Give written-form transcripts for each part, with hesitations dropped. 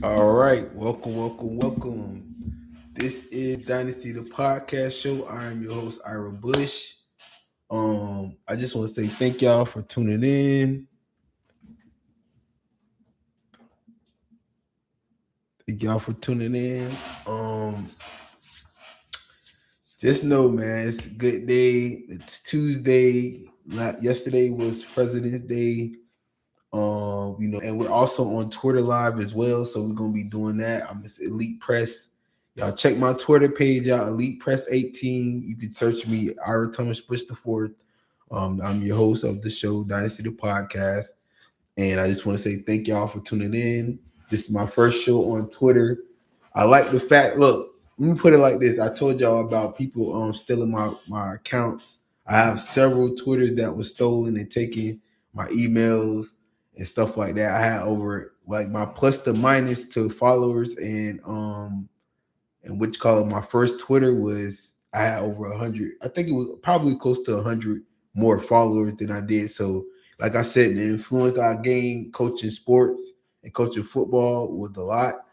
All right, welcome. This is Dynasty the podcast show. I am your host Ira Bush. I just want to say thank y'all for tuning in. Thank y'all for tuning in. Um, just know, man, it's a good day. It's Tuesday. Yesterday was President's Day. And we're also on Twitter Live as well. So we're gonna be doing that. I'm just Elite Press. Y'all check my Twitter page out, Elite Press 18. You can search me, Ira Thomas Bush the Fourth. I'm your host of the show, Dynasty the Podcast. And I just want to say thank y'all for tuning in. This is my first show on Twitter. I like the fact, look, let me put it like this. I told y'all about people stealing my accounts. I have several Twitters that was stolen and taking my emails and stuff like that. I had over like my plus the minus to followers and which call it my first Twitter was I had over 100. I think it was probably close to 100 more followers than I did. So like I said, the influence I gained coaching sports and coaching football was a lot.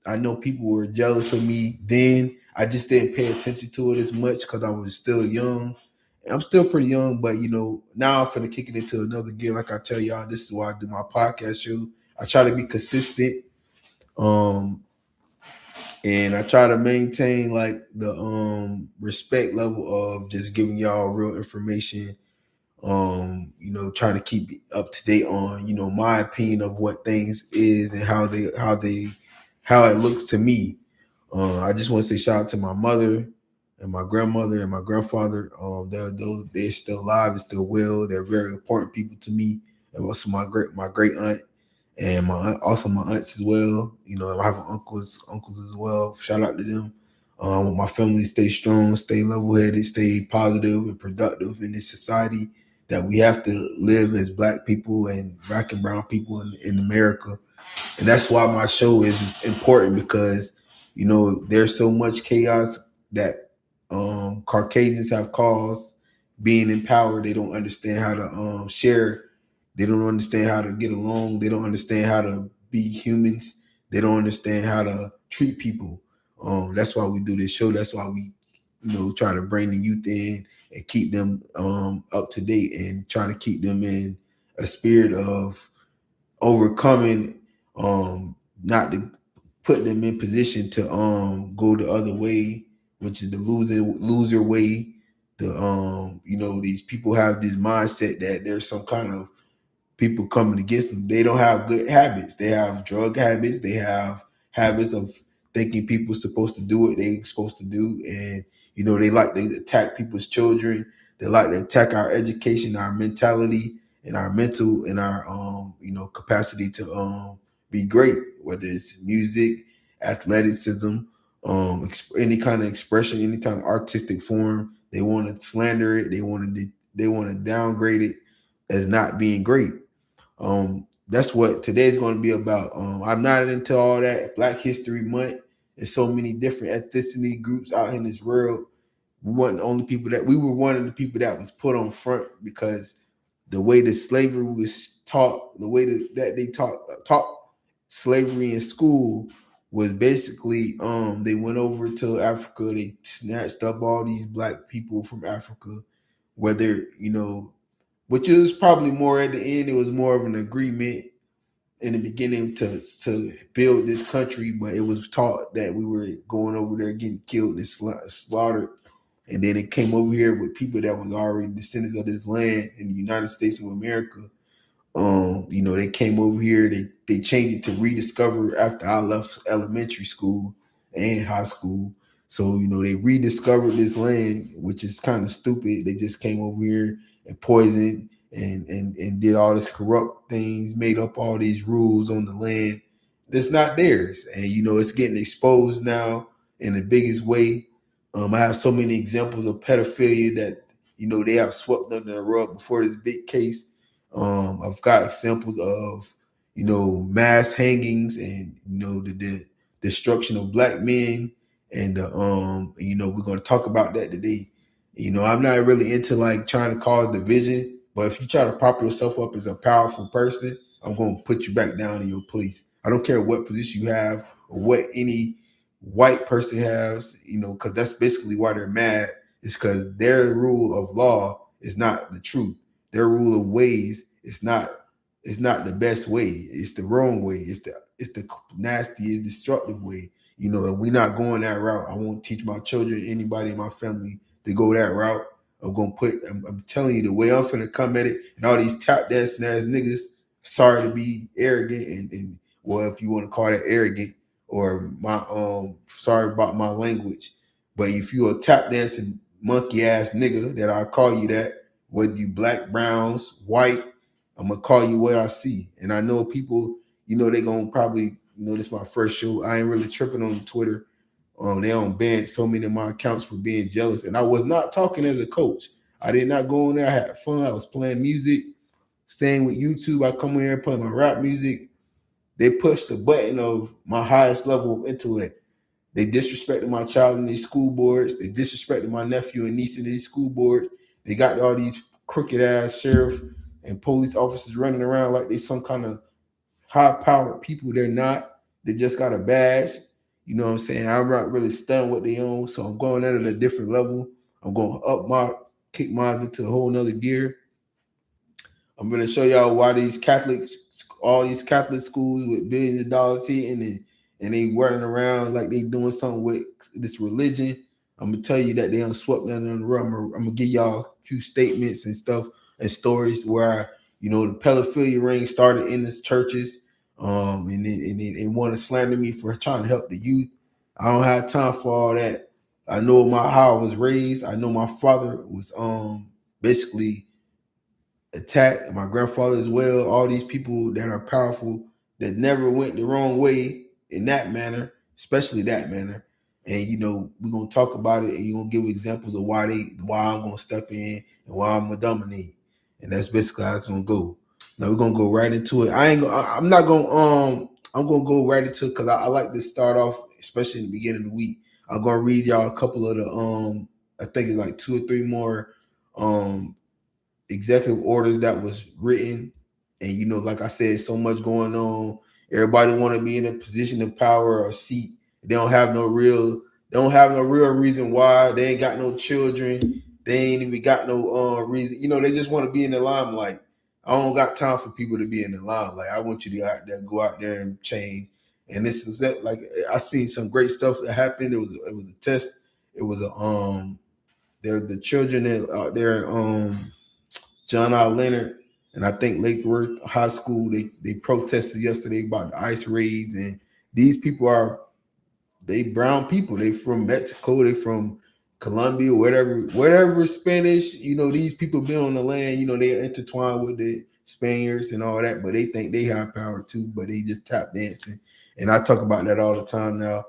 I know people were jealous of me then. I just didn't pay attention to it as much because I was still young. I'm still pretty young, but now I'm finna kick it into another gear. Like I tell y'all, this is why I do my podcast show. I try to be consistent. Um, and I try to maintain like the respect level of just giving y'all real information. Trying to keep up to date on, my opinion of what things is and how it looks to me. I just want to say shout out to my mother and my grandmother and my grandfather. They're still alive and still well. They're very important people to me. And also my great aunt and also my aunts as well. I have uncles as well. Shout out to them. My family stay strong, stay level headed, stay positive and productive in this society that we have to live as Black people and Black and brown people in America. And that's why my show is important because there's so much chaos that Caucasians have caused being in power. They don't understand how to share. They don't understand how to get along. They don't understand how to be humans. They don't understand how to treat people. That's why we do this show. That's why we try to bring the youth in and keep them up to date and try to keep them in a spirit of overcoming, not to put them in position to go the other way, which is the loser way. These people have this mindset that there's some kind of people coming against them. They don't have good habits. They have drug habits. They have habits of thinking people are supposed to do what they're supposed to do. And, they like to attack people's children. They like to attack our education, our mentality, and our mental and our, capacity to be great, whether it's music, athleticism, any kind of expression, any kind of artistic form. They want to slander it. They want to downgrade it as not being great. That's what today's going to be about. I'm not into all that Black History Month. There's so many different ethnicity groups out in this world. We were one of the people that was put on front because the way that slavery was taught, the way that they taught slavery in school was basically they went over to Africa, they snatched up all these Black people from Africa, whether which is probably more at the end. It was more of an agreement in the beginning to build this country, but it was taught that we were going over there getting killed and slaughtered, and then it came over here with people that was already descendants of this land in the United States of America. They came over here. They changed it to rediscover after I left elementary school and high school. So they rediscovered this land, which is kind of stupid. They just came over here and poisoned and did all this corrupt things, made up all these rules on the land that's not theirs, and it's getting exposed now in the biggest way. I have so many examples of pedophilia that they have swept under the rug before this big case. I've got examples of, mass hangings and, the destruction of Black men. And, we're going to talk about that today. I'm not really into like trying to cause division, but if you try to prop yourself up as a powerful person I'm going to put you back down in your place. I don't care what position you have or what any white person has, because that's basically why they're mad. It's because their rule of law is not the truth. Their rule of ways is not the best way. It's the wrong way. It's the nasty, destructive way. And we're not going that route. I won't teach my children, anybody in my family, to go that route. I'm telling you, the way I'm finna come at it, and all these tap dancing ass niggas, sorry to be arrogant, and well, if you want to call that arrogant, or my sorry about my language, but if you a tap dancing monkey ass nigga, that I call you that, whether you black, browns, white, I'm gonna call you what I see. And I know people, they gonna probably, this is my first show. I ain't really tripping on Twitter. They don't ban so many of my accounts for being jealous. And I was not talking as a coach. I did not go in there. I had fun. I was playing music. Same with YouTube. I come in here and play my rap music. They pushed the button of my highest level of intellect. They disrespected my child in these school boards. They disrespected my nephew and niece in these school boards. They got all these crooked ass sheriff and police officers running around like they some kind of high-powered people. They're not. They just got a badge. You know what I'm saying? I'm not really studying what they own, so I'm going at it at a different level. I'm going to kick mine into a whole nother gear. I'm going to show y'all why all these Catholic schools with billions of dollars hitting and they running around like they doing something with this religion. I'm going to tell you that they unswept nothing on the rug. I'm going to give y'all a few statements and stuff and stories where, the pedophilia ring started in these churches. And they want to slander me for trying to help the youth. I don't have time for all that. I know how I was raised. I know my father was basically attacked, my grandfather as well. All these people that are powerful that never went the wrong way in that manner, especially that manner. And we're gonna talk about it, and you're gonna give examples of why I'm gonna step in and why I'm gonna dominate. And that's basically how it's gonna go. Now we're gonna go right into it. I'm gonna go right into it because I like to start off, especially in the beginning of the week. I'm gonna read y'all a couple of the I think it's like 2 or 3 more executive orders that was written. And like I said, so much going on. Everybody want to be in a position of power or seat. They don't have no real reason why. They ain't got no children. They ain't even got no reason. They just want to be in the limelight. I don't got time for people to be in the limelight. I want you to go out there and change. And this is that. Like, I seen some great stuff that happened. It was a test. It was they're the children that they're John R. Leonard, and I think Lake Worth High School, they protested yesterday about the ICE raids. And these people they brown people. They from Mexico, they from Colombia, whatever Spanish, these people been on the land, they intertwined with the Spaniards and all that, but they think they have power too, but they just tap dancing. And I talk about that all the time now.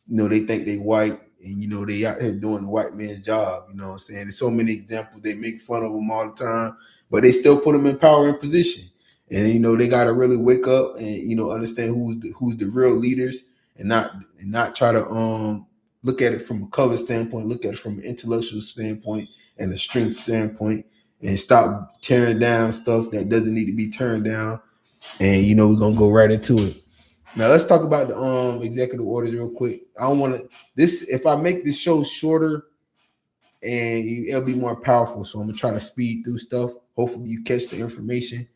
They think they white, and they out here doing the white man's job. You know what I'm saying? There's so many examples. They make fun of them all the time, but they still put them in power and position. And they got to really wake up and understand who's the real leaders, and not try to look at it from a color standpoint, look at it from an intellectual standpoint and a strength standpoint, and stop tearing down stuff that doesn't need to be turned down. And we're gonna go right into it. Now let's talk about the executive orders real quick. I don't want to if I make this show shorter, and it'll be more powerful. So I'm gonna try to speed through stuff. Hopefully you catch the information.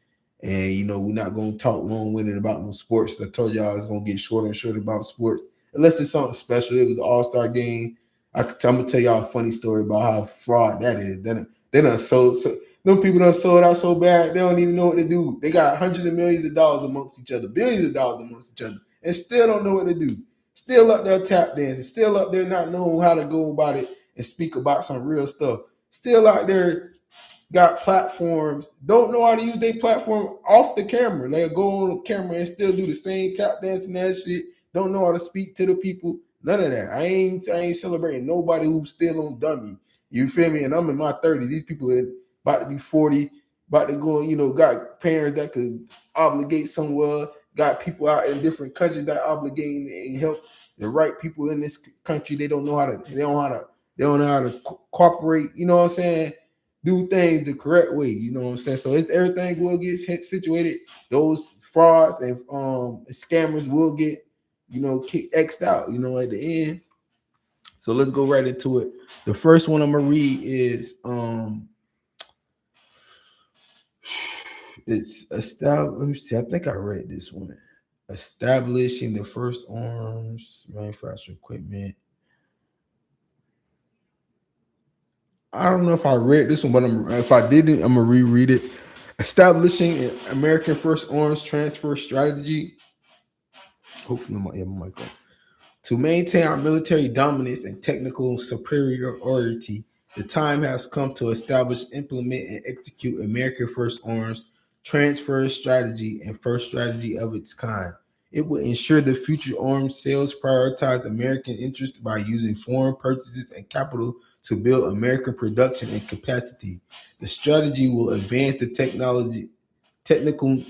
And we're not gonna talk long-winded about no sports. I told y'all it's gonna get shorter and shorter about sports, unless it's something special. It was the All-Star game. I'm gonna tell y'all a funny story about how fraud that is. They done sold. Them people done sold out so bad they don't even know what to do. They got hundreds of millions of dollars amongst each other, billions of dollars amongst each other, and still don't know what to do. Still up there tap dancing. Still up there not knowing how to go about it and speak about some real stuff. Still out there got platforms, don't know how to use their platform off the camera. They'll go on the camera and still do the same tap dancing and that shit. Don't know how to speak to the people. None of that. I ain't celebrating nobody who's still on dummy. You feel me? And I'm in my 30s. These people are about to be 40, about to go, got parents that could obligate somewhere, got people out in different countries that obligate and help the right people in this country. They don't know how to cooperate, you know what I'm saying? Do things the correct way, you know what I'm saying? So everything will get situated. Those frauds and scammers will get, X'd out, at the end. So let's go right into it. The first one I'm gonna read is it's established. Let me see. I think I read this one. Establishing the first arms manufacturing equipment. I don't know if I read this one, but if I didn't, I'm gonna reread it. Establishing an American first arms transfer strategy. Hopefully, my mic on. To maintain our military dominance and technical superiority, the time has come to establish, implement, and execute American First Arms transfer strategy and first strategy of its kind. It will ensure that future arms sales prioritize American interests by using foreign purchases and capital to build American production and capacity. The strategy will advance the technical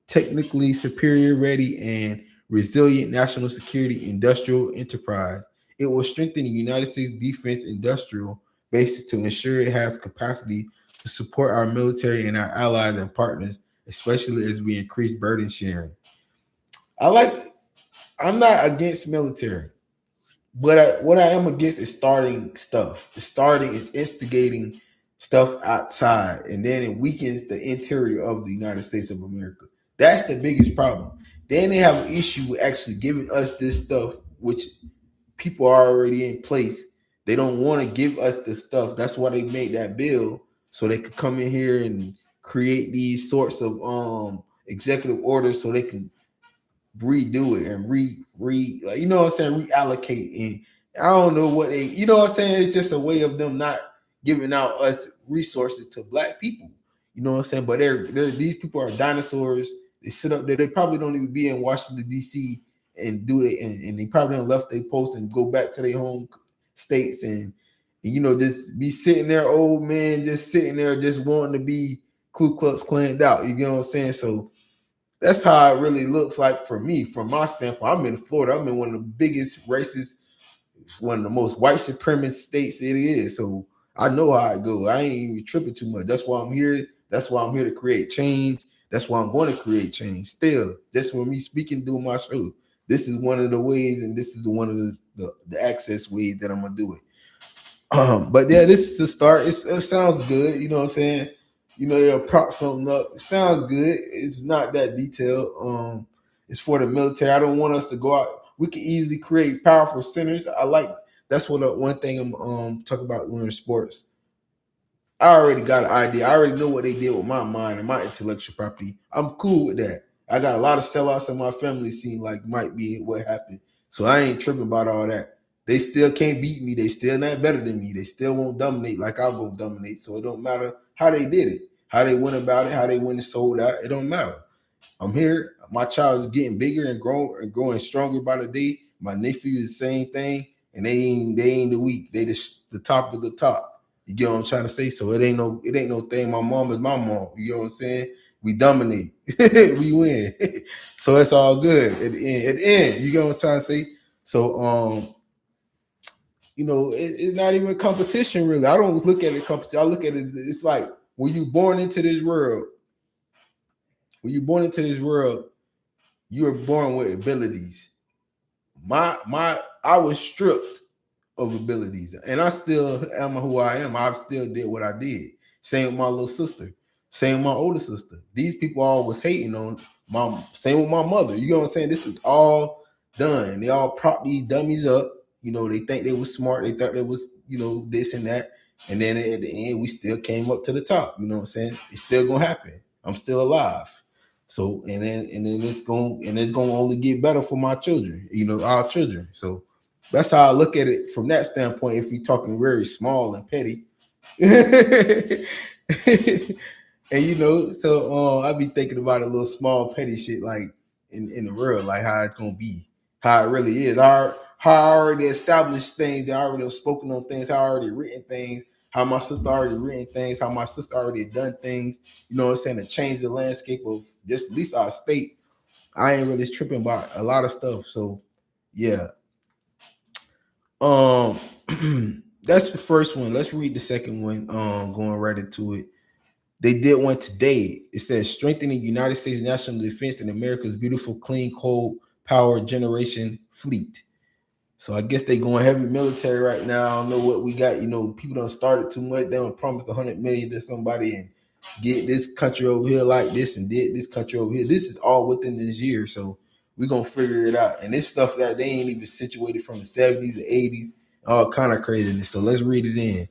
technically superior, ready, and resilient national security industrial enterprise. It will strengthen the United States defense industrial basis to ensure it has capacity to support our military and our allies and partners, especially as we increase burden sharing. I like. I'm not against military. What I am against is starting stuff. It's instigating stuff outside, and then it weakens the interior of the United States of America. That's the biggest problem. Then they have an issue with actually giving us this stuff, which people are already in place. They don't want to give us the stuff. That's why they made that bill so they could come in here and create these sorts of executive orders so they can redo it and like, what I'm saying, reallocate. And I don't know what they, what I'm saying, it's just a way of them not giving out us resources to black people. You know what I'm saying? But they're these people are dinosaurs. They sit up there. They probably don't even be in Washington D.C. and do it, and they probably don't left their post and go back to their home states and just be sitting there, old man, just sitting there, just wanting to be Ku Klux Klan'd out. You know what I'm saying? So that's how it really looks like for me, from my standpoint. I'm in Florida. I'm in one of the biggest racist, one of the most white supremacist states it is. So I know how it goes. I ain't even tripping too much. That's why I'm here. That's why I'm here to create change. That's why I'm going to create change. Still, just for me speaking, doing my show. This is one of the ways, and this is one of the access ways that I'm gonna do it. But yeah, this is the start. It sounds good. You know what I'm saying? They'll prop something up. It sounds good. It's not that detailed. It's for the military. I don't want us to go out. We can easily create powerful centers. I like that's what one thing I'm talking about when in sports. I already got an idea. I already know what they did with my mind and my intellectual property. I'm cool with that. I got a lot of sellouts in my family scene, like might be what happened. So I ain't tripping about all that. They still can't beat me. They still not better than me. They still won't dominate like I won't dominate. So it don't matter how they did it, how they went about it, how they went and sold out. It don't matter. I'm here. My child is getting bigger and growing stronger by the day. My nephew is the same thing, and they ain't the weak. They the top of the top. You get what I'm trying to say? So it ain't no thing. My mom is my mom. You know what I'm saying? We dominate. We win. So it's all good at the end. You get what I'm trying to say? So it's not even competition really. I don't look at it competition. I look at it. It's like when you're born into this world. When you're born into this world, you're born with abilities. I was stripped of abilities, and I still am who I am. I still did what I did. Same with my little sister. Same with my older sister. These people always hating on my. Same with my mother. You know what I'm saying? This is all done. They all prop these dummies up. They think they was smart. They thought they was this and that. And then at the end, we still came up to the top. You know what I'm saying? It's still gonna happen. I'm still alive. So and then it's gonna only get better for my children, our children. So that's how I look at it from that standpoint. If you're talking very small and petty, and so I be thinking about a little small petty shit like in the world, like how it's gonna be, how it really is. How I already established things, I already have spoken on things, how I already written things, how my sister already written things, how my sister already done things, you know what I'm saying, to change the landscape of just at least our state. I ain't really tripping about a lot of stuff. So yeah. That's the first one. Let's read the second one. Going right into it. They did one today. It says strengthening United States national defense and America's beautiful clean coal power generation fleet. So I guess they going heavy military right now. I don't know what we got. People don't start it too much. They don't promise 100 million to somebody and get this country over here like this and did this country over here. This is all within this year. So we're gonna figure it out. And this stuff that they ain't even situated from the 70s and 80s, all kind of craziness. So let's read it in.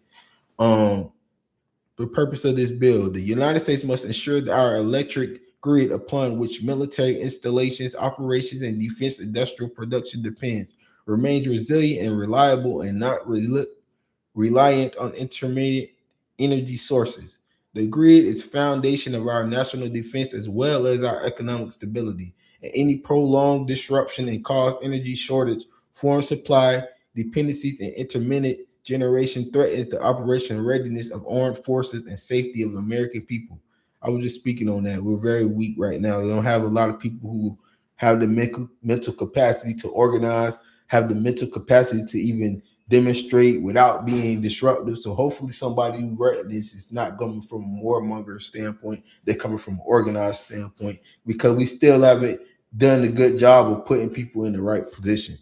The purpose of this bill: the United States must ensure that our electric grid, upon which military installations, operations, and defense industrial production depends, remains resilient and reliable and not reliant on intermittent energy sources. The grid is foundation of our national defense as well as our economic stability. And any prolonged disruption and cause energy shortage, foreign supply dependencies, and intermittent generation threatens the operational readiness of armed forces and safety of American people. I was just speaking on that. We're very weak right now. We don't have a lot of people who have the mental capacity to organize, have the mental capacity to even demonstrate without being disruptive. So hopefully somebody who wrote this is not coming from a warmonger standpoint. They're coming from an organized standpoint, because we still haven't done a good job of putting people in the right position.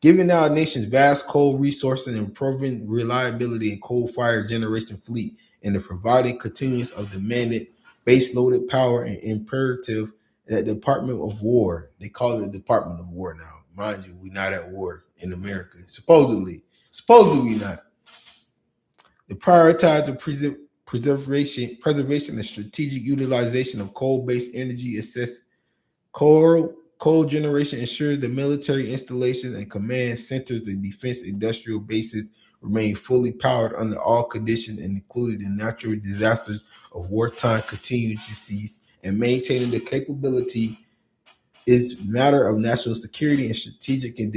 Given our nation's vast coal resources and proven reliability in coal-fired generation fleet and the providing continuance of demanded base-loaded power and imperative that Department of War, they call it Department of War now. Mind you, we're not at war in America. Supposedly we not. To prioritize the preservation and strategic utilization of coal-based energy, assess coal generation ensures the military installations and command centers and defense industrial bases remain fully powered under all conditions and including the natural disasters of wartime contingencies, and maintaining the capability is matter of national security and strategic and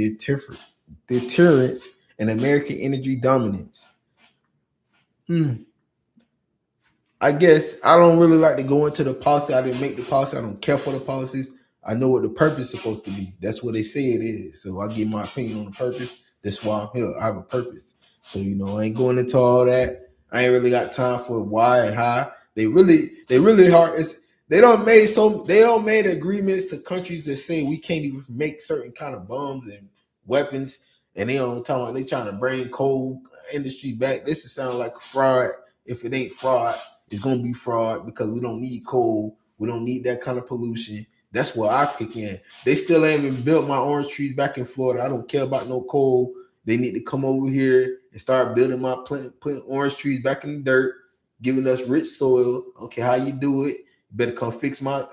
deterrence and American energy dominance. I guess I don't really like to go into the policy. I didn't make the policy. I don't care for the policies. I know what the purpose is supposed to be. That's what they say it is. So I give my opinion on the purpose. That's why I'm here. I have a purpose. So I ain't going into all that. I ain't really got time for why and how. They really hard. They don't made agreements to countries that say we can't even make certain kind of bombs and weapons, and they don't talk about they trying to bring coal industry back. This is sound like fraud. If it ain't fraud, it's gonna be fraud, because we don't need coal. We don't need that kind of pollution. That's where I kick in. They still ain't even built my orange trees back in Florida. I don't care about no coal. They need to come over here and start building putting orange trees back in the dirt, giving us rich soil. Okay, how you do it? You better come fix my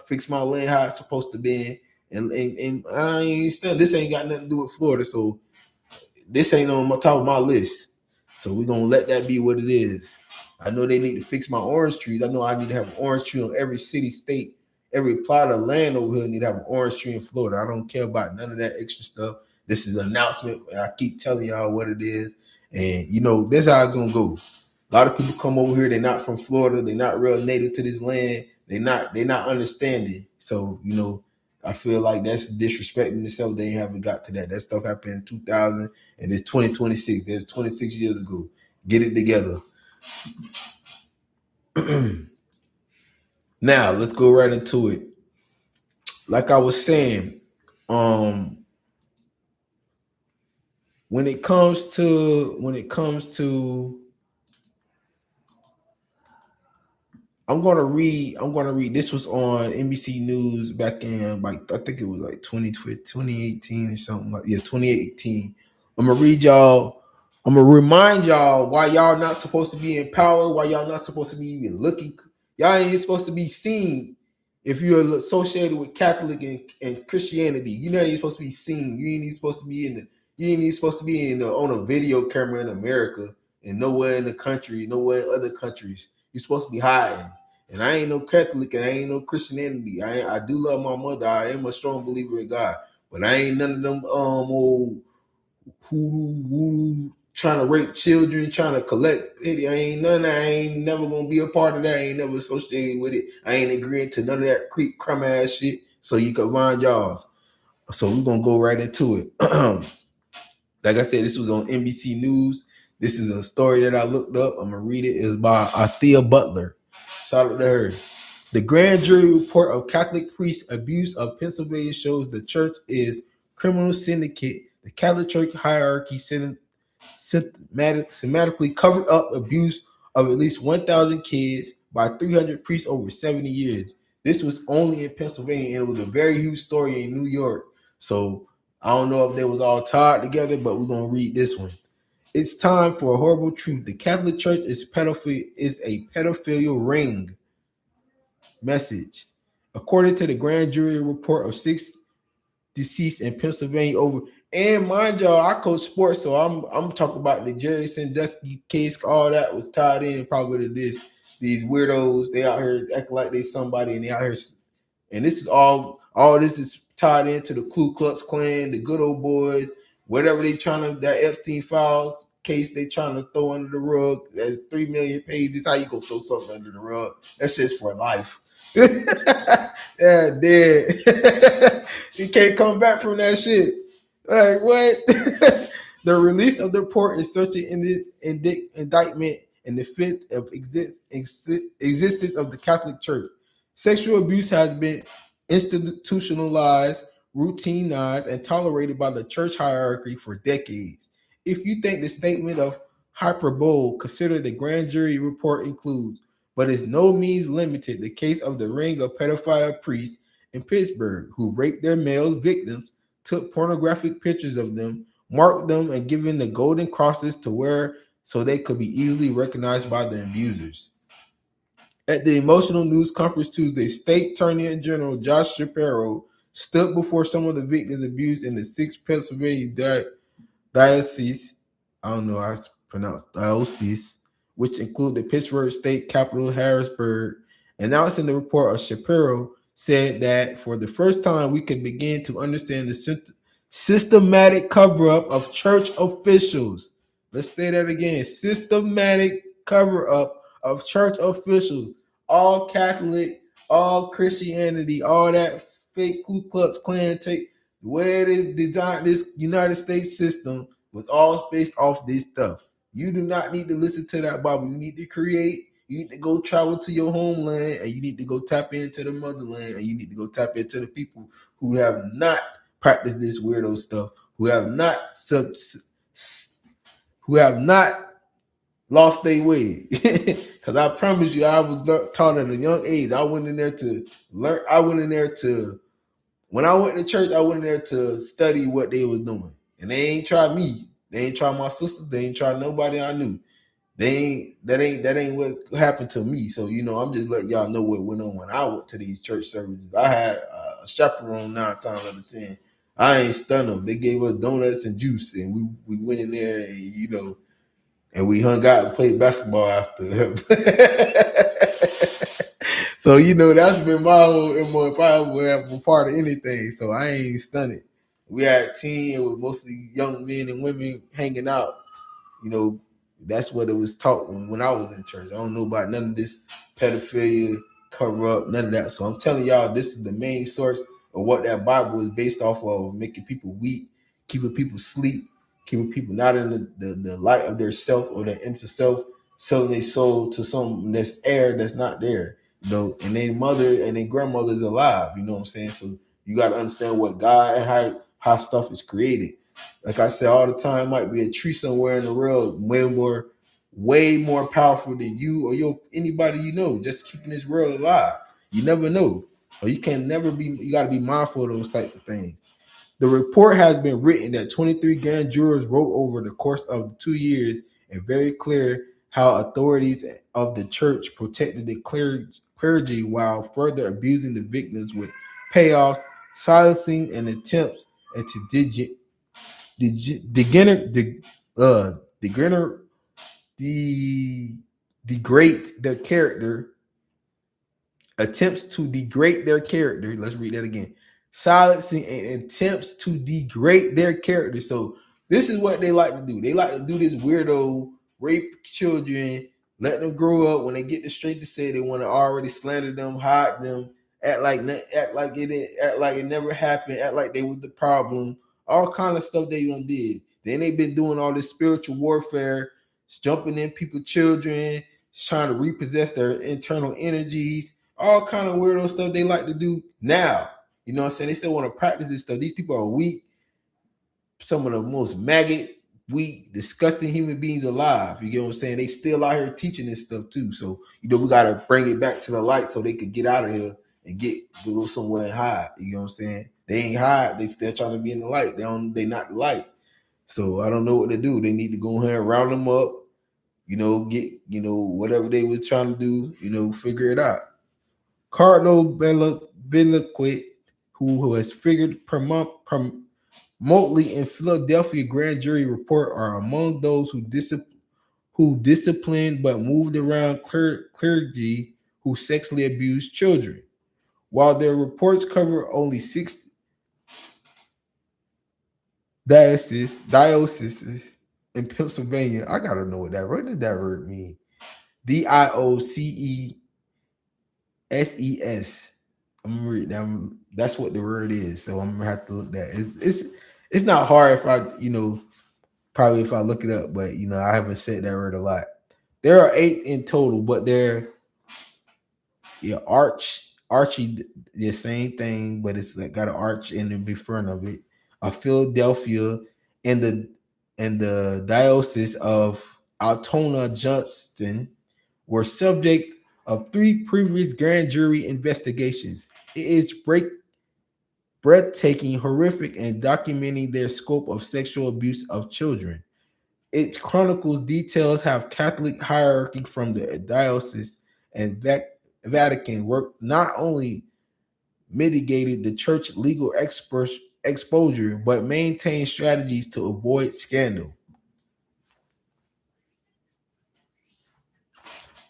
land how it's supposed to be. And I ain't understand. This ain't got nothing to do with Florida, so this ain't on top of my list. So we're gonna let that be what it is. I know they need to fix my orange trees. I know I need to have an orange tree on every city, state, every plot of land over here need to have an orange tree in Florida. I don't care about none of that extra stuff. This is an announcement. I keep telling y'all what it is. And this is how it's gonna go. A lot of people come over here, they're not from Florida, they're not real native to this land, they're not understanding. So, I feel like that's disrespecting itself. They haven't got to that. That stuff happened in 2000 and it's 2026. That's 26 years ago. Get it together. Now let's go right into it. Like I was saying, when it comes to I'm gonna read. This was on NBC News back in I think it was like 2018 or something like 2018. I'm gonna read y'all. I'm gonna remind y'all why y'all not supposed to be in power. Why y'all not supposed to be even looking. Y'all ain't supposed to be seen if you're associated with Catholic and Christianity. You're not even supposed to be seen. You ain't even supposed to be on a video camera in America and nowhere in the country, nowhere in other countries. You're supposed to be hiding. And I ain't no Catholic and I ain't no Christianity. I do love my mother. I am a strong believer in God. But I ain't none of them old who trying to rape children, trying to collect pity. I ain't none of that. I ain't never gonna be a part of that. I ain't never associated with it. I ain't agreeing to none of that crumb ass shit. So you can find y'all's. So we're gonna go right into it. Like I said, this was on NBC News. This is a story that I looked up. I'm gonna read it. It's by Althea Butler. Shout out to her. The grand jury report of Catholic priests' abuse of Pennsylvania shows the church is criminal syndicate. The Catholic Church hierarchy systematically covered up abuse of at least 1,000 kids by 300 priests over 70 years. This was only in Pennsylvania, and it was a very huge story in New York. So I don't know if they was all tied together, but we're gonna read this one. It's time for a horrible truth. The Catholic Church is a pedophilia ring. Message. According to the grand jury report of 6 deceased in Pennsylvania over, and mind y'all, I coach sports, so I'm talking about the Jerry Sandusky case. All that was tied in probably to this. These weirdos, they out here acting like they somebody, and they out here, and this is all this is tied into the Ku Klux Klan, the good old boys, whatever they trying to, that Epstein files case they trying to throw under the rug. That's 3 million pages. How you gonna throw something under the rug? That shit's for life. Yeah, dead. You can't come back from that shit. Like what? The release of the report is such an indictment in the fifth of existence of the Catholic Church. Sexual abuse has been institutionalized, routinized, and tolerated by the church hierarchy for decades. If you think the statement of hyperbole, consider the grand jury report includes, but is no means limited, the case of the ring of pedophile priests in Pittsburgh who raped their male victims, took pornographic pictures of them, marked them, and given the golden crosses to wear so they could be easily recognized by the abusers. At the emotional news conference Tuesday, State Attorney General Josh Shapiro stood before some of the victims abused in the 6th Pennsylvania diocese. I don't know how to pronounce diocese, which include the Pittsburgh state capital, Harrisburg. Announcing the report of Shapiro said that for the first time we could begin to understand the systematic cover-up of church officials. Let's say that again. Systematic cover-up of church officials. All Catholic, all Christianity, all that fake Ku Klux Klan take, the way they designed this United States system was all based off this stuff. You do not need to listen to that Bible. You need to create. You need to go travel to your homeland, and you need to go tap into the motherland, and you need to go tap into the people who have not practiced this weirdo stuff, who have not lost their way. Because I promise you, I was taught at a young age. I went in there to learn. When I went to church, I went in there to study what they was doing. And they ain't tried me. They ain't tried my sister. They ain't tried nobody I knew. That ain't what happened to me. So, I'm just letting y'all know what went on when I went to these church services. I had a chaperone 9 times out of 10. I ain't stunned them. They gave us donuts and juice, and we went in there, and and we hung out and played basketball after. So, that's been my whole MO if I ever have a part of anything. So I ain't stunned. We had team, it was mostly young men and women hanging out. That's what it was taught when I was in church. I don't know about none of this pedophilia, cover up, none of that. So I'm telling y'all, this is the main source of what that Bible is based off of, making people weak, keeping people asleep, keeping people not in the light of their self or their inner self, selling their soul to something that's air that's not there. And their mother and their grandmother is alive. You know what I'm saying? So you got to understand what God and how stuff is created. Like I said all the time, might be a tree somewhere in the world way more powerful than you or anybody just keeping this world alive. You never know. Or you got to be mindful of those types of things. The report has been written that 23 grand jurors wrote over the course of 2 years, and very clear how authorities of the church protected the clergy while further abusing the victims with payoffs, silencing, and attempts to degrade their character. Attempts to degrade their character. Let's read that again. Silencing and attempts to degrade their character. So this is what they like to do. They like to do this weirdo, rape children, let them grow up. When they get the straight to say, they want to already slander them, hide them, act like it never happened, act like they was the problem. All kind of stuff they did. Then they've been doing all this spiritual warfare, jumping in people's children, trying to repossess their internal energies, all kind of weirdo stuff they like to do now. You know what I'm saying? They still want to practice this stuff. These people are weak, some of the most maggot, weak, disgusting human beings alive. You get what I'm saying? They still out here teaching this stuff too. So, we gotta bring it back to the light so they could get out of here and go somewhere and hide. You know what I'm saying? They ain't hide, they still trying to be in the light. They not the light. So I don't know what to do. They need to go ahead and round them up, get, whatever they was trying to do, figure it out. Cardinal Bellaquit, who has figured remotely in Philadelphia grand jury report, are among those who disciplined but moved around clergy who sexually abused children. While their reports cover only 6 dioceses in Pennsylvania, I gotta know what did that word mean? DIOCESES. I'm gonna read that. That's what the word is. So I'm gonna have to look that. It's not hard if I probably if I look it up, but I haven't said that word a lot. There are 8 in total, but they're Archie, the same thing, but it's like got an arch in the front of it. Philadelphia and the diocese of Altona Johnston were subject of 3 previous grand jury investigations. It is breathtaking, horrific, and documenting their scope of sexual abuse of children. It chronicles details how Catholic hierarchy from the diocese and Vatican work not only mitigated the church legal exposure, but maintained strategies to avoid scandal.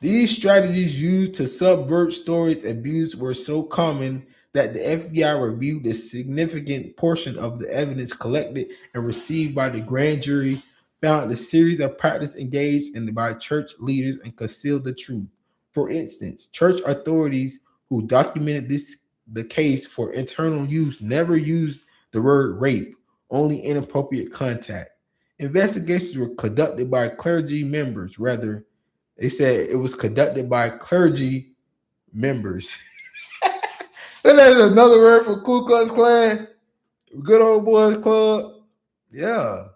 These strategies used to subvert stories abuse were so common that the FBI reviewed a significant portion of the evidence collected and received by the grand jury, found a series of practices engaged in by church leaders, and concealed the truth. For instance, church authorities who documented the case for internal use never used the word rape, only inappropriate contact. Investigations were conducted by clergy members, rather. They said it was conducted by clergy members. And there's another word for Ku Klux Klan, good old boys club. Yeah,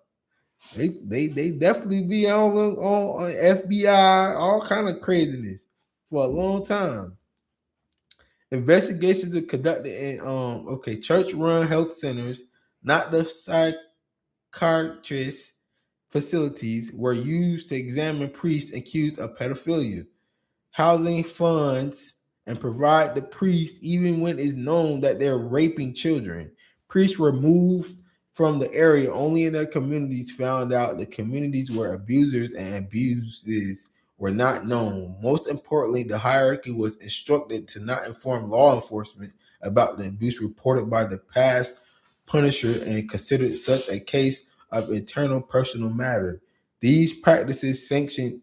they definitely be on FBI, all kind of craziness for a long time. Investigations are conducted in church-run health centers, not the psychiatrist facilities, were used to examine priests accused of pedophilia, housing funds, and provide the priests even when it's known that they're raping children. Priests were moved from the area only in their communities found out the communities where abusers and abuses were not known. Most importantly, the hierarchy was instructed to not inform law enforcement about the abuse reported by the past punisher and considered such a case of internal personal matter. These practices sanctioned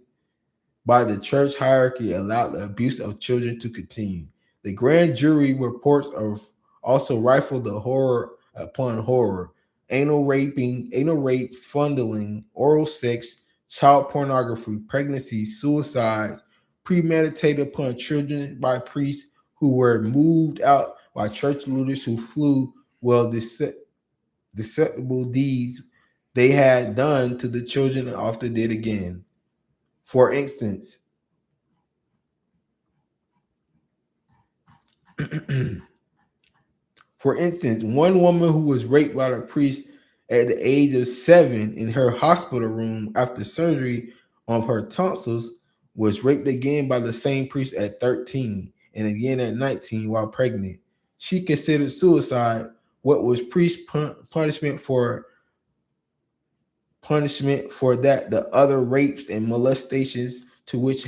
by the church hierarchy allowed the abuse of children to continue. The grand jury reports of also rifled the horror upon horror: anal rape, fondling, oral sex, child pornography, pregnancy, suicides, premeditated upon children by priests who were moved out by church leaders who flew deceptible deeds they had done to the children and often did again. For instance, one woman who was raped by a priest at the age of 7 in her hospital room after surgery on her tonsils was raped again by the same priest at 13 and again at 19 while pregnant. She considered suicide what was priest punishment for that the other rapes and molestations to which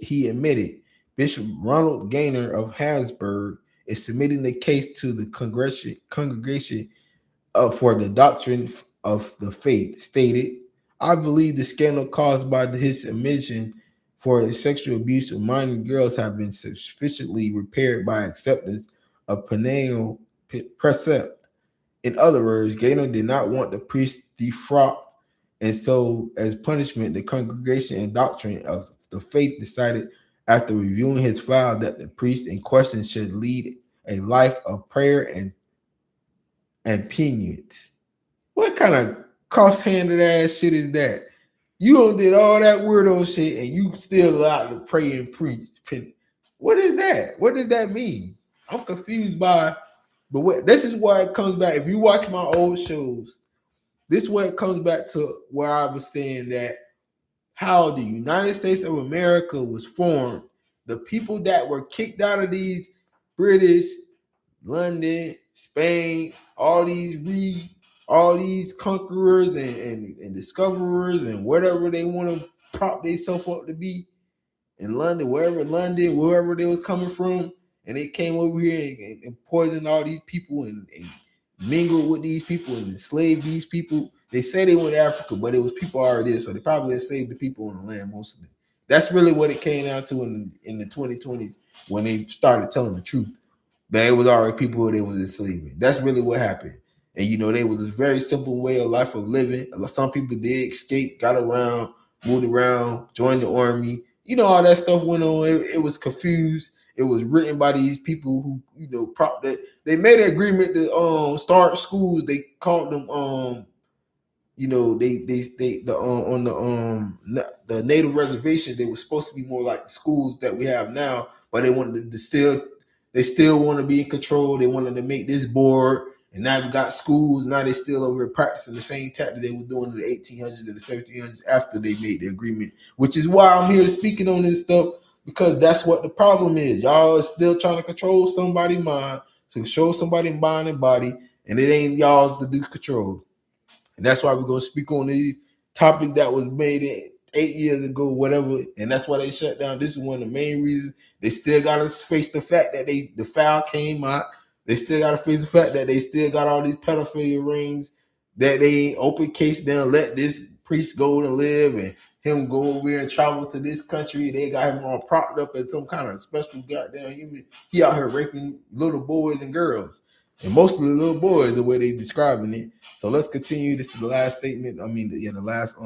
he admitted. Bishop Ronald Gaynor of Harrisburg is submitting the case to the congregation for the doctrine of the faith. Stated, "I believe the scandal caused by his admission for sexual abuse of minor girls have been sufficiently repaired by acceptance of perennial precept." In other words, Gaynor did not want the priest defrocked, and so as punishment, the congregation and doctrine of the faith decided after reviewing his file that the priest in question should lead a life of prayer and penance. What kind of cross-handed ass shit is that? You done did all that weirdo shit and you still allowed to pray and preach. What is that? What does that mean? I'm confused by the way. This is why it comes back. If you watch my old shows, this is where it comes back to where I was saying that how the United States of America was formed. The people that were kicked out of these British, London, Spain, all these conquerors and discoverers and whatever they want to prop themselves up to be in London, wherever they was coming from, and they came over here and poisoned all these people and mingled with these people and enslaved these people. They say they went to Africa, but it was people already there, so they probably enslaved the people on the land mostly. That's really what it came down to in the 2020s when they started telling the truth. But it was already people who they was enslaving. That's really what happened. And they was a very simple way of life of living. Some people did escape, got around, moved around, joined the army. All that stuff went on. It was confused. It was written by these people who, prop that they made an agreement to start schools. They called them on the native reservations, they were supposed to be more like the schools that we have now, but they still want to be in control. They wanted to make this board, and now we got schools. Now they still over practicing the same tactic they were doing in the 1800s and the 1700s after they made the agreement, which is why I'm here speaking on this stuff, because that's what the problem is. Y'all are still trying to control somebody's mind, to control somebody's mind and body, and it ain't y'all's to do control. And that's why we're going to speak on these topic that was made 8 years ago, whatever. And that's why they shut down. This is one of the main reasons. They still got to face the fact that the file came out. They still got to face the fact that they still got all these pedophilia rings, that they open case down, let this priest go to live and him go over here and travel to this country. They got him all propped up as some kind of special goddamn human. He out here raping little boys and girls. And mostly little boys, the way they describing it. So let's continue. This is the last statement. The last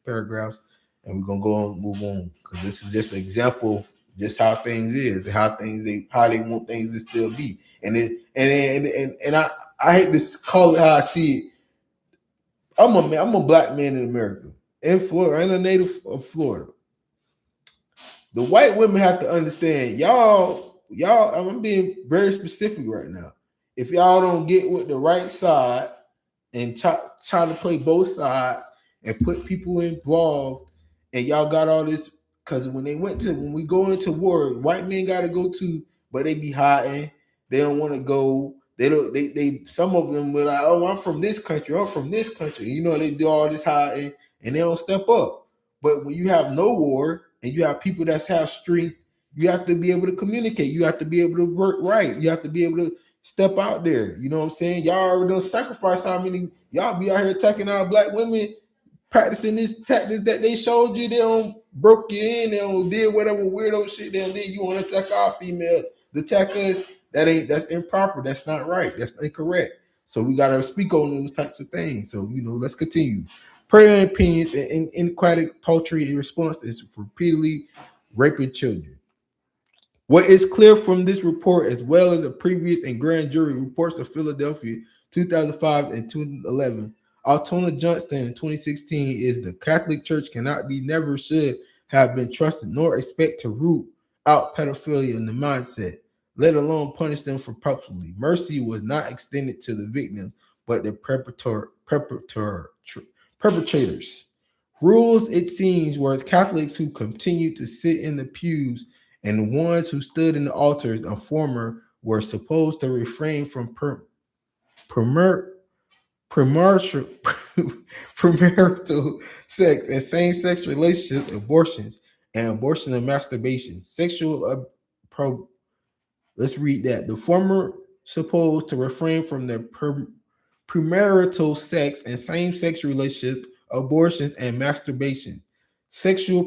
paragraphs, and we're gonna go and move on, because this is just an example of just how things is, how they want things to still be. And I hate to call it how I see it. I'm a black man in America, in Florida. I'm a native of Florida. The white women have to understand, y'all. I'm being very specific right now. If y'all don't get with the right side and try to play both sides and put people involved, and y'all got all this, because when we go into war, white men got to go too, but they be hiding. They don't want to go. They some of them were like, oh, I'm from this country. They do all this hiding and they don't step up. But when you have no war and you have people that have strength, you have to be able to communicate. You have to be able to work right. You have to be able to step out there. You know what I'm saying? Y'all already done sacrifice how many y'all be out here attacking our black women, practicing this tactics that they showed you. They don't broke you in, they don't did whatever weirdo shit they did. You want to attack our female, the attackers. That's improper. That's not right. That's incorrect. So we gotta speak on those types of things. So let's continue. Prayer and opinions and inadequate poultry in response is repeatedly raping children. What is clear from this report, as well as the previous and grand jury reports of Philadelphia 2005 and 2011, Altona Johnston in 2016, is the Catholic Church cannot be, never should have been trusted, nor expect to root out pedophilia in the mindset, let alone punish them for publicly. Mercy was not extended to the victims, but the perpetrators. Rules, it seems, were Catholics who continued to sit in the pews, and the ones who stood in the altars and former were supposed to refrain from premarital sex and same-sex relationships, abortions, and abortion and masturbation. Let's read that. The former supposed to refrain from their premarital sex and same-sex relationships, abortions, and masturbation. Sexual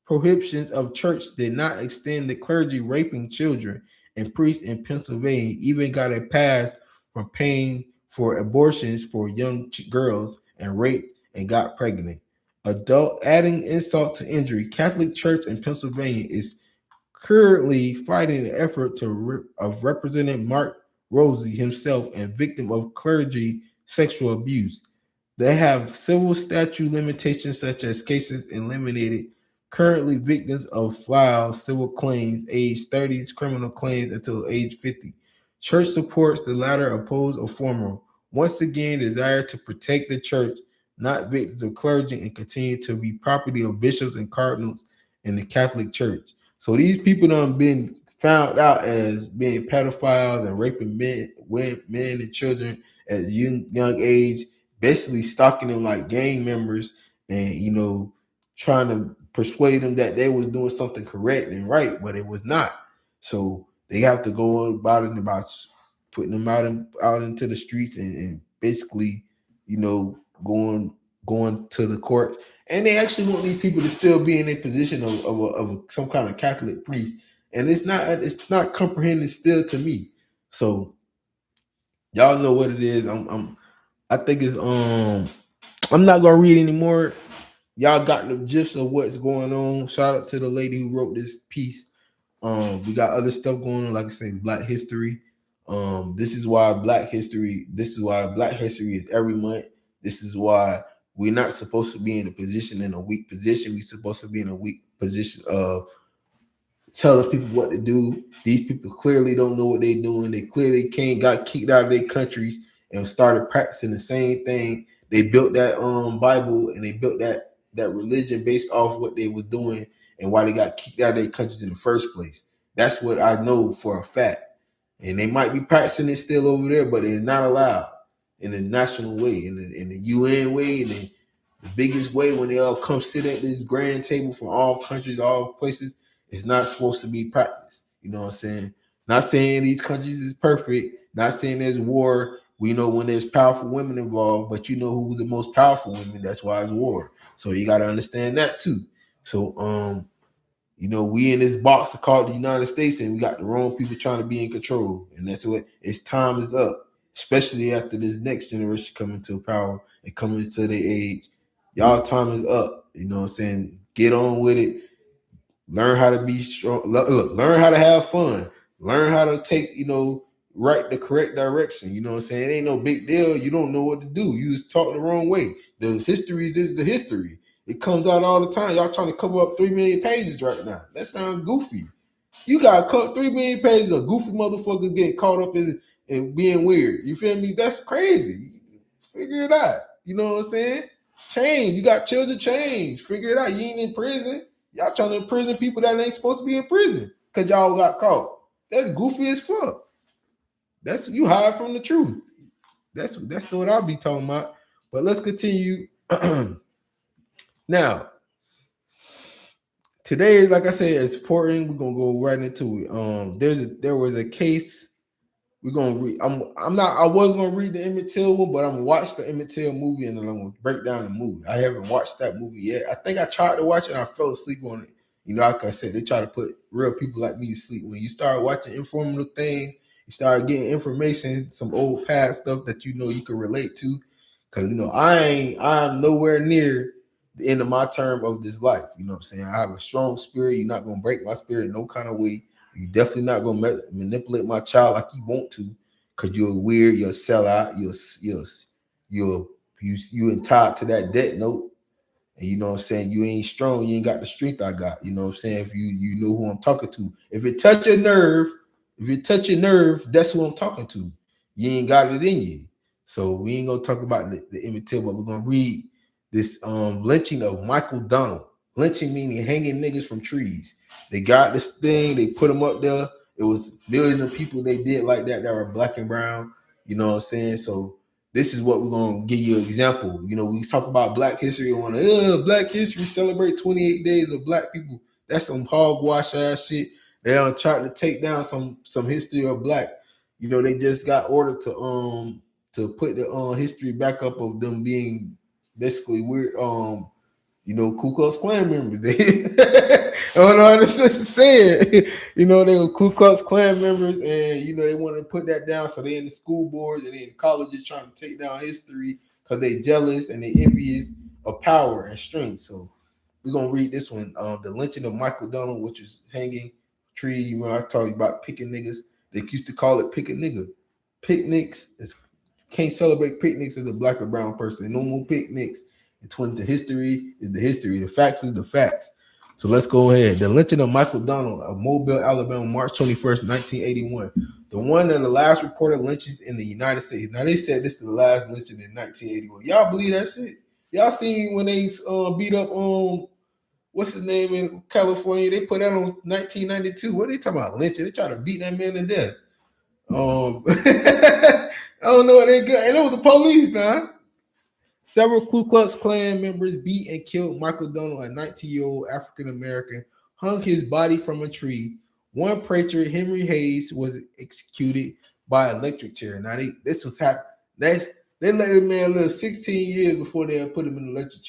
prohibitions of church did not extend the clergy raping children, and priests in Pennsylvania even got a pass from paying for abortions for young girls and raped and got pregnant. Adding insult to injury, Catholic Church in Pennsylvania is currently fighting an effort of Representative Mark Rosie himself and victim of clergy sexual abuse. They have civil statute limitations such as cases eliminated. Currently, victims of file civil claims age 30s, criminal claims until age 50. Church supports the latter, oppose or former. Once again, desire to protect the church, not victims of clergy, and continue to be property of bishops and cardinals in the Catholic Church. So these people done been found out as being pedophiles and raping men and children at a young age, basically stalking them like gang members, and trying to persuade them that they was doing something correct and right, but it was not. So they have to go about putting them out into the streets and basically, going to the courts. And they actually want these people to still be in a position of some kind of Catholic priest, and it's not comprehended still to me. So y'all know what it is. I think it's I'm not gonna read anymore. Y'all got the gist of what's going on. Shout out to the lady who wrote this piece. We got other stuff going on, like I said, Black History. This is why Black History is every month. This is why we're not supposed to be in a weak position. We're supposed to be in a weak position of telling people what to do. These people clearly don't know what they're doing. They clearly got kicked out of their countries and started practicing the same thing. They built that Bible and they built that religion based off what they were doing and why they got kicked out of their countries in the first place. That's what I know for a fact. And they might be practicing it still over there, but it's not allowed in the national way, in the UN way, and the biggest way when they all come sit at this grand table from all countries, all places. It's not supposed to be practiced. You know what I'm saying? Not saying these countries is perfect. Not saying there's war. We know when there's powerful women involved, but you know who the most powerful women. That's why it's war. So you got to understand that too. So we in this box called the United States, and we got the wrong people trying to be in control. And that's what its time is up, especially after this next generation coming to power and coming to their age. Y'all time is up. You know what I'm saying? Get on with it. Learn how to be strong. Look, learn how to have fun. Learn how to take, the correct direction. You know what I'm saying? It ain't no big deal. You don't know what to do. You just talk the wrong way. The histories is the history. It comes out all the time. Y'all trying to cover up 3 million pages right now. That sounds goofy. You got 3 million pages of goofy motherfuckers getting caught up in being weird. You feel me? That's crazy. Figure it out. You know what I'm saying? Change. You got children, change. Figure it out. You ain't in prison. Y'all trying to imprison people that ain't supposed to be in prison because y'all got caught. That's goofy as fuck. That's you hide from the truth. That's what I'll be talking about. But let's continue. Now, today is, like I said, it's important. We're gonna go right into it. There was a case. We're gonna read. I was gonna read the Emmett Till one, but I'm gonna watch the Emmett Till movie and then I'm gonna break down the movie. I haven't watched that movie yet. I think I tried to watch it and I fell asleep on it. Like I said, they try to put real people like me to sleep. When you start watching informative things, you start getting information, some old past stuff that you can relate to. Cause I'm nowhere near the end of my term of this life. You know what I'm saying? I have a strong spirit. You're not gonna break my spirit no kind of way. You definitely not gonna manipulate my child like you want to, cause you're weird, you're a sellout, you're entitled to that debt note, and you know what I'm saying. You ain't strong, you ain't got the strength I got. You know what I'm saying. If you know who I'm talking to, if it touch your nerve, that's who I'm talking to. You ain't got it in you. So we ain't gonna talk about the Emmett Till, but we're gonna read this lynching of Michael Donald. Lynching meaning hanging niggas from trees. They got this thing, they put them up there. It was millions of people they did like that were black and brown. You know what I'm saying? So this is what we're gonna give you an example. We talk about Black History on Black History, celebrate 28 days of black people. That's some hogwash ass shit. They are trying to take down some history of black. They just got ordered to put the history back up of them being basically weird. Ku Klux Klan members. I don't know how to say it. They were Ku Klux Klan members, and they want to put that down. So they in the school boards and they in colleges trying to take down history because they jealous and they envious of power and strength. So we're gonna read this one. The lynching of Michael Donald, which is hanging tree. You know, I told you about picking niggas. They used to call it pick a nigga. Picnics is can't celebrate picnics as a black or brown person. No more picnics. It's when the history is the history. The facts is the facts. So let's go ahead. The lynching of Michael Donald of Mobile, Alabama, March 21st, 1981. The one of the last reported lynchings in the United States. Now they said this is the last lynching in 1981. Y'all believe that shit? Y'all seen when they beat up what's his name in California? They put that on 1992. What are they talking about lynching? They try to beat that man to death. I don't know what they got. And it was the police, man. Several Ku Klux Klan members beat and killed Michael Donald, a 19-year-old African American, hung his body from a tree. One preacher, Henry Hayes, was executed by electric chair. Now this was happening. They let the man live 16 years before they put him in the electric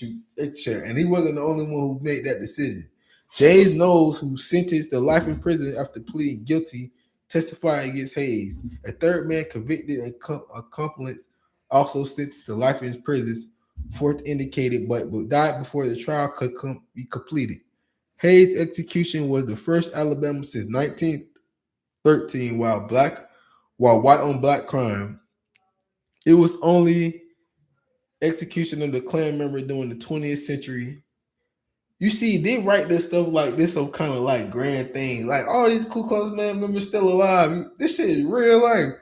chair, and he wasn't the only one who made that decision. James Knowles, who sentenced to life in prison after pleading guilty, testified against Hayes. A third man convicted and accomplice also sentenced to life in prison, fourth indicated, but died before the trial could be completed. Hayes' execution was the first Alabama since 1913, while white on black crime. It was only execution of the Klan member during the 20th century. You see, they write this stuff like this some kind of like grand thing. Like all these Ku Klux Klan members still alive. This shit is real life.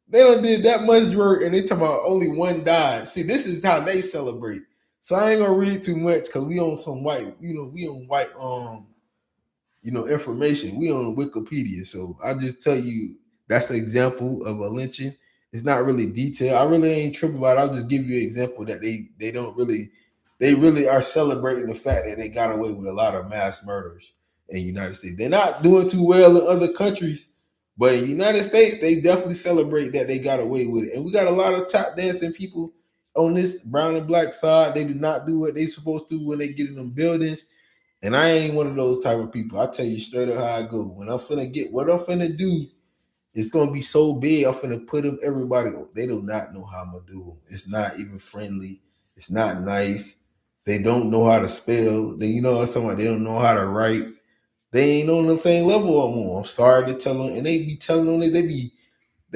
They done did that much work and they talking about only one died. See, this is how they celebrate. So I ain't gonna read too much because we on some white, we on white information. We on Wikipedia. So I just tell you that's an example of a lynching. It's not really detailed. I really ain't tripping about it. I'll just give you an example that they really are celebrating the fact that they got away with a lot of mass murders in the United States. They're not doing too well in other countries, but in the United States, they definitely celebrate that they got away with it. And we got a lot of tap dancing people on this brown and black side. They do not do what they supposed to when they get in them buildings. And I ain't one of those type of people. I tell you straight up how I go. When I'm finna get what I'm finna do, it's gonna be so big. I'm finna put them everybody. They do not know how I'm gonna do them. It's not even friendly. It's not nice. They don't know how to spell. They, you know what I'm talking about? They don't know how to write. They ain't on the same level I'm on. I'm sorry to tell them, and they be telling them they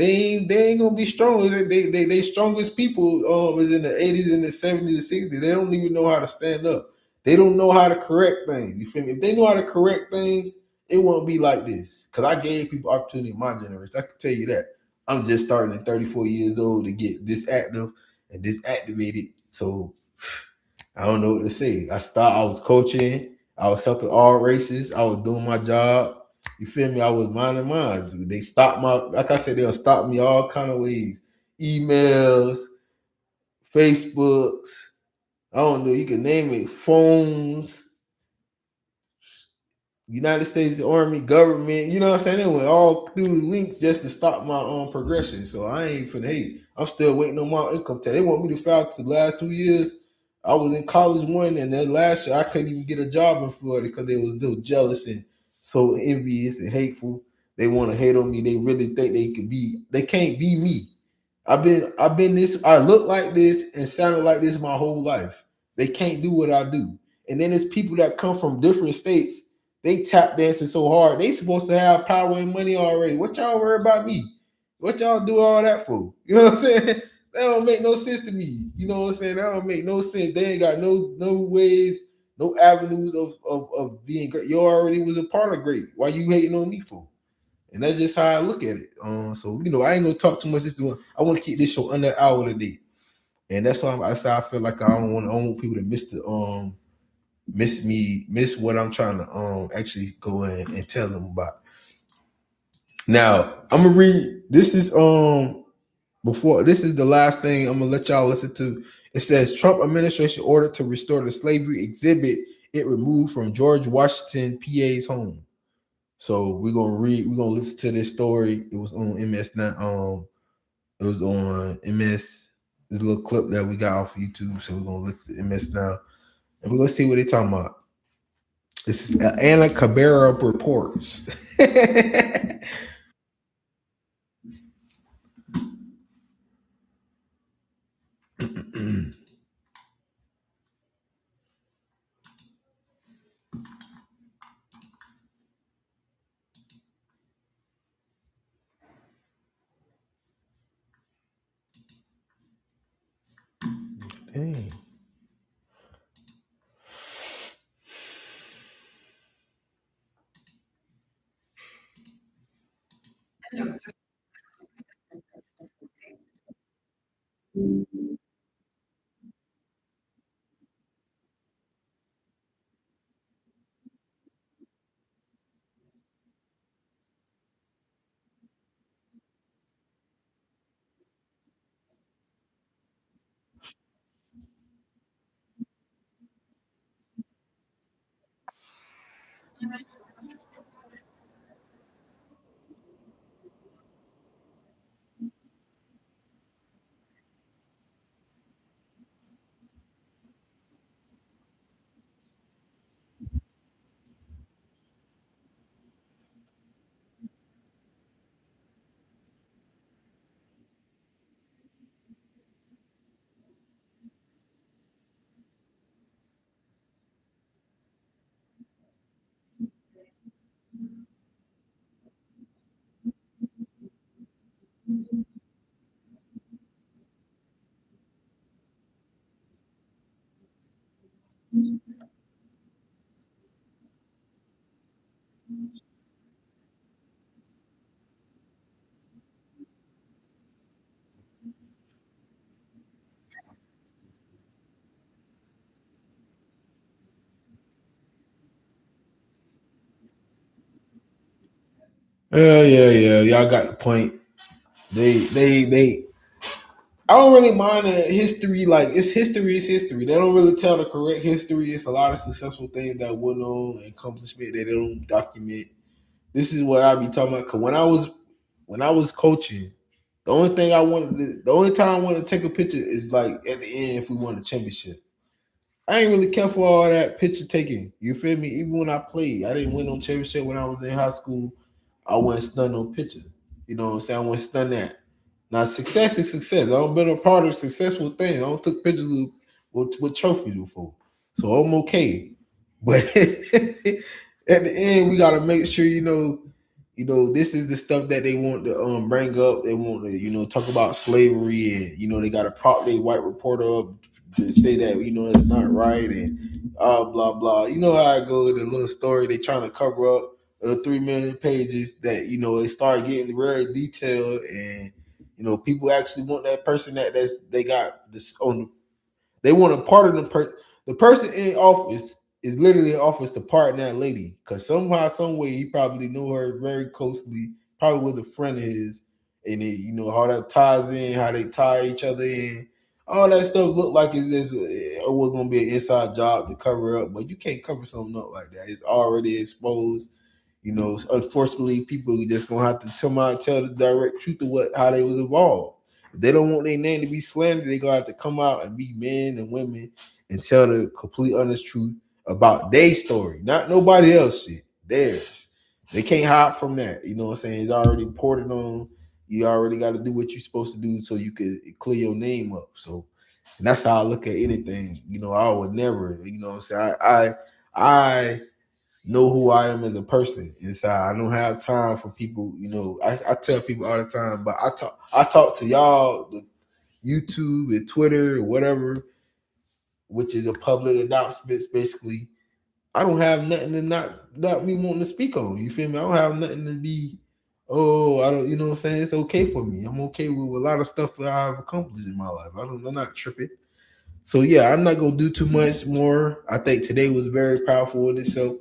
ain't gonna be strong. They strongest people is in the 80s and the 70s and 60s. They don't even know how to stand up. They don't know how to correct things. You feel me? If they know how to correct things, it won't be like this. Cause I gave people opportunity in my generation. I can tell you that. I'm just starting at 34 years old to get this active and this activated. So I don't know what to say. I was coaching, I was helping all races, I was doing my job. You feel me? I was minding mine. They stopped like I said, they'll stop me all kind of ways. Emails, Facebooks, I don't know, you can name it, phones, United States Army, government, you know what I'm saying? They went all through the links just to stop my own progression. So I ain't finna hate. I'm still waiting on my income tax. They want me to file to the last 2 years. I was in college one, and then last year I couldn't even get a job in Florida because they was so jealous and so envious and hateful. They want to hate on me. They really think they can't be me. I've been this, I look like this and sounded like this my whole life. They can't do what I do. And then there's people that come from different states, they tap dancing so hard. They supposed to have power and money already. What y'all worry about me? What y'all do all that for? You know what I'm saying? That don't make no sense to me. You know what I'm saying? That don't make no sense. They ain't got no ways, no avenues of being great. You already was a part of great. Why you hating on me for? And that's just how I look at it. So I ain't gonna talk too much. I want to keep this show under an hour today, and that's why I feel like I don't want people to miss what I'm trying to actually go in and tell them about. Now I'm gonna read. This is the last thing I'm gonna let y'all listen to. It says Trump administration ordered to restore the slavery exhibit it removed from George Washington PA's home. So we're gonna listen to this story. It was on MS9. It was on MS. This little clip that we got off of YouTube. So we're gonna listen to MS now, and we're gonna see what they talking about. This is Anna Cabrera reports. Okay. Yeah. Y'all got the point. They. I don't really mind the history. Like it's history is history. They don't really tell the correct history. It's a lot of successful things that went on, accomplishment that they don't document. This is what I be talking about. Cause when I was coaching, the only time I wanted to take a picture is like at the end if we won the championship. I ain't really care for all that picture taking. You feel me? Even when I played, I didn't win no championship when I was in high school. I wasn't stunned on picture. You know what I'm saying? I wasn't stunned that. Now success is success. I don't been a part of successful things. I don't took pictures with trophies before. So I'm okay. But at the end, we gotta make sure this is the stuff that they want to bring up. They want to talk about slavery, and they got to prop their white reporter up to say that it's not right, and blah blah. You know how I go with the little story they trying to cover up 3 million pages that they start getting very detailed, and people actually want that person they got this on. They want to pardon the person in office is literally in office to pardon that lady because somehow, some way, he probably knew her very closely. Probably was a friend of his, and how that ties in, how they tie each other in. All that stuff looked like it was gonna be an inside job to cover up, but you can't cover something up like that. It's already exposed. Unfortunately, people just gonna have to tell the direct truth of how they was involved. If they don't want their name to be slandered, they gonna have to come out and be men and women and tell the complete honest truth about their story, not nobody else shit. Theirs. They can't hide from that. You know what I'm saying? It's already reported on. You already got to do what you're supposed to do so you could clear your name up. So, and that's how I look at anything. I would never. You know what I'm saying? I know who I am as a person inside. I don't have time for people. I tell people all the time, but I talk to y'all, the YouTube and Twitter or whatever, which is a public announcement. Basically, I don't have nothing to not me wanting to speak on. You feel me? I don't have nothing to be. Oh, I don't. You know what I'm saying? It's okay for me. I'm okay with a lot of stuff that I've accomplished in my life. I'm not tripping. So yeah, I'm not gonna do too much more. I think today was very powerful in itself.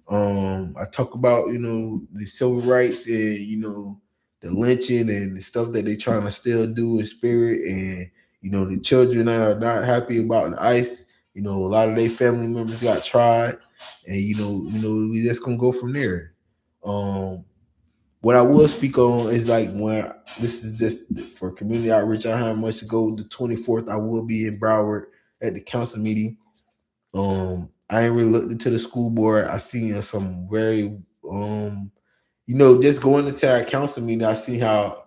I talk about the civil rights and the lynching and the stuff that they trying to still do in spirit, and the children that are not happy about the ICE. A lot of their family members got tried, and we just gonna go from there. Um, what I will speak on is like when this is just for community outreach. I have much to go. The 24th, I will be in Broward at the council meeting. I ain't really looked into the school board. I seen some very just going into that council meeting, I see how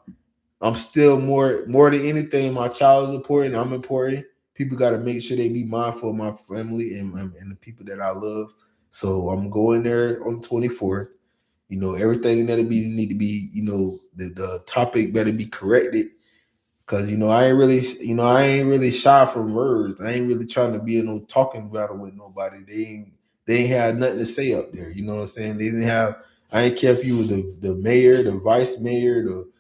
I'm still more than anything, my child is important, I'm important. People gotta make sure they be mindful of my family and the people that I love. So I'm going there on the 24th. Everything that'll be need to be, the topic better be corrected Cause I ain't really shy from words. I ain't really trying to be in no talking battle with nobody. They ain't had nothing to say up there. You know what I'm saying? They didn't have. I ain't care if you was the mayor, the vice mayor, the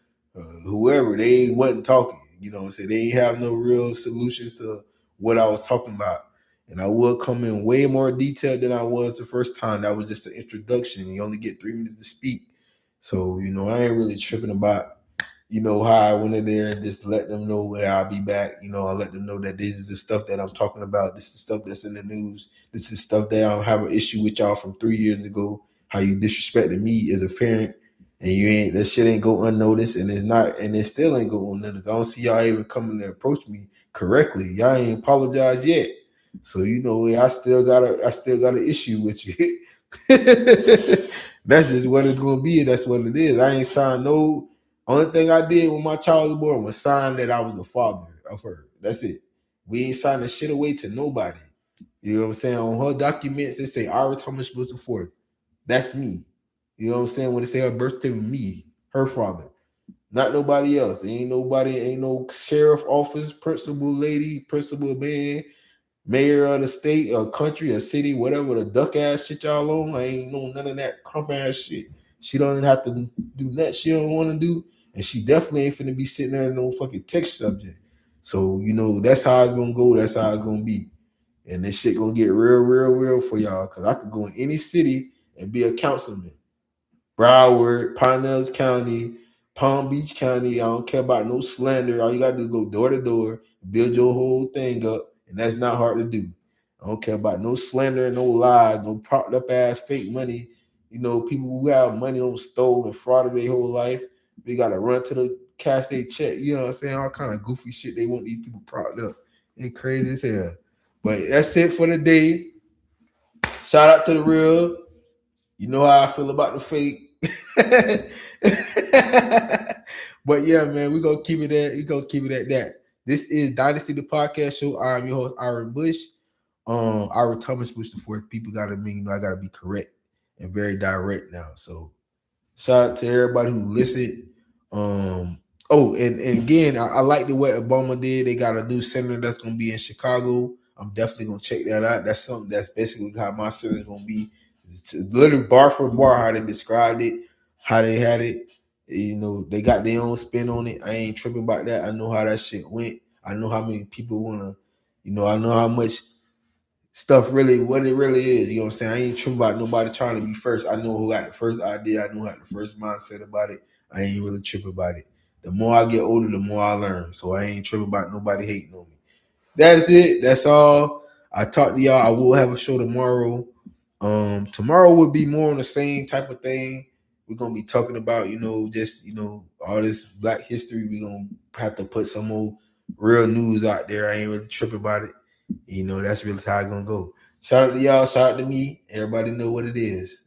whoever. They ain't wasn't talking. You know what I'm saying? They ain't have no real solutions to what I was talking about. And I will come in way more detail than I was the first time. That was just an introduction. You only get 3 minutes to speak. So, I ain't really tripping about how I went in there and just let them know that I'll be back. I let them know that this is the stuff that I'm talking about. This is the stuff that's in the news. This is stuff that I don't have an issue with y'all from 3 years ago. How you disrespected me as a parent, and that shit ain't go unnoticed, and it still ain't go unnoticed. I don't see y'all even coming to approach me correctly. Y'all ain't apologized yet. So I still got an issue with you. That's just what it's gonna be. That's what it is. I ain't signed no. Only thing I did when my child was born was sign that I was the father of her. That's it. We ain't signed the shit away to nobody. You know what I'm saying? On her documents, it say Ira Thomas was the fourth. That's me. You know what I'm saying? When they say her birth certificate, me, her father, not nobody else. Ain't no sheriff office, principal lady, principal man, mayor of the state or country or city, whatever the duck ass shit y'all on. I ain't know none of that crump ass shit. She don't even have to do that she don't want to do. And she definitely ain't finna be sitting there in no fucking text subject. So, that's how it's gonna go. That's how it's gonna be. And this shit gonna get real, real, real for y'all. Cause I could go in any city and be a councilman. Broward, Pinellas County, Palm Beach County. I don't care about no slander. All you gotta do is go door to door, build your whole thing up, and that's not hard to do. I don't care about no slander, no lies, no propped up ass fake money. People who have money on stole and frauded their whole life. They gotta run to the cash they check. You know what I'm saying? All kind of goofy shit they want these people propped up. It's crazy as hell. But that's it for the day. Shout out to the real. You know how I feel about the fake. But yeah, man, we gonna keep it at that. This is Dynasty the Podcast Show. I'm your host, Ira Bush. Ira Thomas Bush the fourth. People gotta I gotta be correct and very direct now. So shout out to everybody who listened. And again, I like the way Obama did. They got a new center that's gonna be in Chicago. I'm definitely gonna check that out. That's something that's basically how my center is gonna be. It's literally bar for bar how they described it, how they had it. They got their own spin on it. I ain't tripping about that. I know how that shit went. I know how many people wanna, I know how much stuff really what it really is. You know what I'm saying? I ain't tripping about nobody trying to be first. I know who got the first idea. I know who got the first mindset about it. I ain't really tripping about it. The more I get older, the more I learn. So I ain't tripping about nobody hating on me. That's it. That's all. I talk to y'all. I will have a show tomorrow. Tomorrow will be more on the same type of thing. We're gonna be talking about, just all this Black history. We're gonna have to put some more real news out there. I ain't really tripping about it. That's really how it's gonna go. Shout out to y'all, shout out to me. Everybody know what it is.